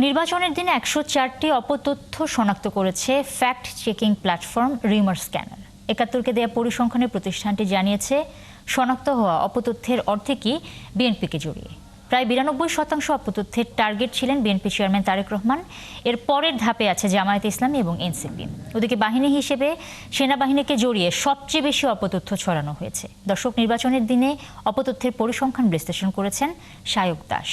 নির্বাচনের দিনে ১০৪টি অপতথ্য শনাক্ত করেছে fact checking platform Rumor Scanner. ৭১কে দেয়া পরিসংখ্যানে প্রতিষ্ঠানটি জানিয়েছে, শনাক্ত হওয়া অপতথ্যের অর্ধেকই বিএনপিকে জড়িয়ে। প্রায় ৯২% অপতথ্যের টার্গেট ছিলেন বিএনপি চেয়ারম্যান তারেক রহমান। এর পরের ধাপে আছে জামায়াতে ইসলামী এবং এনসিপি। ওদিকে বাহিনী হিসেবে সেনাবাহিনীকে জড়িয়ে সবচেয়ে বেশি অপতথ্য ছড়ানো হয়েছে। দর্শক, নির্বাচনের দিনে অপতথ্যের পরিসংখ্যান বিশ্লেষণ করেছেন শায়ক দাস।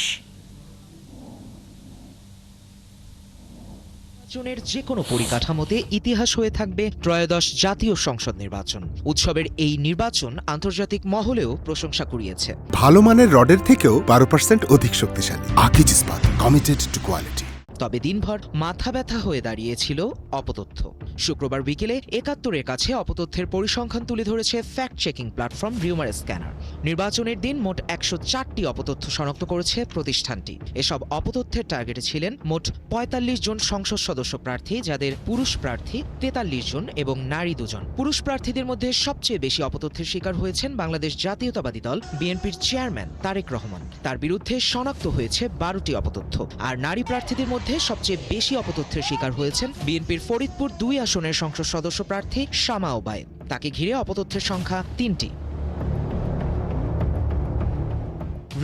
নির্বাচনের যে কোনো পরিকাঠামোতে ইতিহাস হয়ে থাকবে ত্রয়োদশ জাতীয় সংসদ নির্বাচন। উৎসবের এই নির্বাচন আন্তর্জাতিক মহলেও প্রশংসা কুড়িয়েছে। ভালো মানের রডের থেকেও 12% অধিক শক্তিশালী। আকিজ ইস্পাত, কমিটেড টু কোয়ালিটি। তবে দিনভর মাথা ব্যথা হয়ে দাঁড়িয়েছিল অপতথ্য। শুক্রবার বিকেলে ৭১-এর কাছে অপতথ্যের পরিসংখ্যান তুলে ধরেছে fact checking platform Rumor scanner. নির্বাচনের দিন মোট ১০৪টি অপতথ্য শনাক্ত করেছে প্রতিষ্ঠানটি। এসব অপতথ্যের টার্গেটে ছিলেন মোট ৪৫ জন সংসদ সদস্য প্রার্থী, যাদের পুরুষ প্রার্থী ৪৩ জন এবং নারী ২ জন। পুরুষ প্রার্থীদের মধ্যে সবচেয়ে বেশি অপতথ্যের শিকার হয়েছেন বাংলাদেশ জাতীয়তাবাদী দল বিএনপির চেয়ারম্যান তারেক রহমান। তার বিরুদ্ধে শনাক্ত হয়েছে ১২টি অপতথ্য। আর নারী প্রার্থীদের মধ্যে সবচেয়ে বেশি অপতথ্যের শিকার হয়েছেন বিএনপির ফরিদপুর ২ আসনের সংসদ সদস্য প্রার্থী শামা ওবায়েদ। তাকে ঘিরে অপতথ্যের সংখ্যা ৩টি।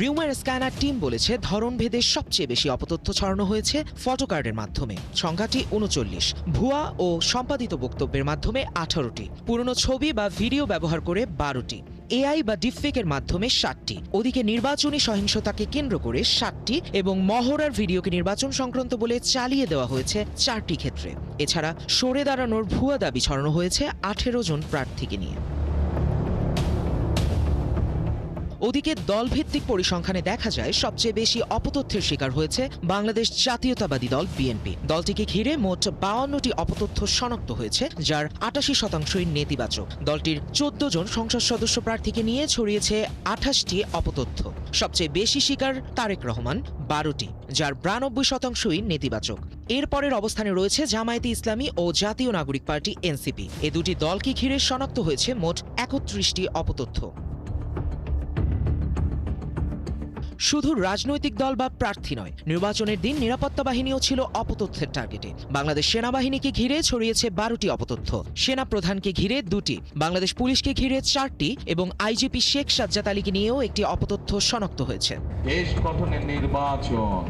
রিউমার স্ক্যানার টিম বলেছে, ধরনভেদে সবচেয়ে বেশি অপতথ্য ছড়ানো হয়েছে ফটোকার্ডের মাধ্যমে, সংখ্যাটি ৩৯। ভুয়া ও সম্পাদিত বক্তব্যের মাধ্যমে ১৮টি। পুরনো ছবি বা ভিডিও ব্যবহার করে ১২টি। এআই বা ডিপফেকের মাধ্যমে ৭টি। ওদিকে নির্বাচনী সহিংসতাকে কেন্দ্র করে ৭টি এবং মহড়ার ভিডিওকে নির্বাচন সংক্রান্ত বলে চালিয়ে দেওয়া হয়েছে ৪টি ক্ষেত্রে। এছাড়া সরে দাঁড়ানোর ভুয়া দাবি ছড়ানো হয়েছে ১৮ জন প্রার্থীকে নিয়ে। ওদিকে দলভিত্তিক পরিসংখ্যানে দেখা যায়, সবচেয়ে বেশি অপতথ্যের শিকার হয়েছে বাংলাদেশ জাতীয়তাবাদী দল বিএনপি। দলটিকে ঘিরে মোট ৫২টি অপতথ্য শনাক্ত হয়েছে, যার ৮৮%ই নেতিবাচক। দলটির ১৪ জন সংসদ সদস্য প্রার্থীকে নিয়ে ছড়িয়েছে ২৮টি অপতথ্য। সবচেয়ে বেশি শিকার তারেক রহমান, ১২টি, যার ৯২%ই নেতিবাচক। এর পরের অবস্থানে রয়েছে জামায়াতে ইসলামী ও জাতীয় নাগরিক পার্টি এনসিপি। এ দুটি দলকে ঘিরে শনাক্ত হয়েছে মোট ৩১টি অপতথ্য। শুধু রাজনৈতিক দল বা প্রার্থী নয়, নির্বাচনের দিন নিরাপত্তা বাহিনীও ছিল অপতথ্যের টার্গেটে। বাংলাদেশ সেনাবাহিনীকে ঘিরে ছড়িয়েছে ১২টি অপতথ্য, সেনা প্রধানকে ঘিরে ২টি, বাংলাদেশ পুলিশকে ঘিরে ৪টি এবং আইজিপি শেখ সাজ্জাদ আলীকে নিয়েও একটি অপতথ্য শনাক্ত হয়েছে। দেশ গঠনের নির্বাচন।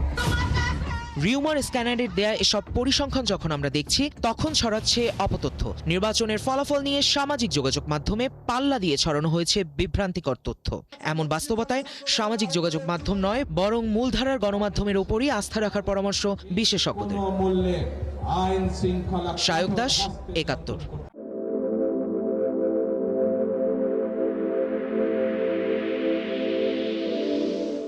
রিউমার স্ক্যানারের দেয়া এসব পরিসংখ্যান যখন আমরা দেখছি, তখন ছড়াচ্ছে অপতথ্য। নির্বাচনের ফলাফল নিয়ে সামাজিক যোগাযোগ মাধ্যমে পাল্লা দিয়ে ছড়ানো হয়েছে বিভ্রান্তিকর তথ্য। এমন বাস্তবতায় সামাজিক যোগাযোগ মাধ্যম নয়, বরং মূলধারার গণমাধ্যমের ওপরই আস্থা রাখার পরামর্শ বিশেষজ্ঞদের। শায়ক দাস, ৭১।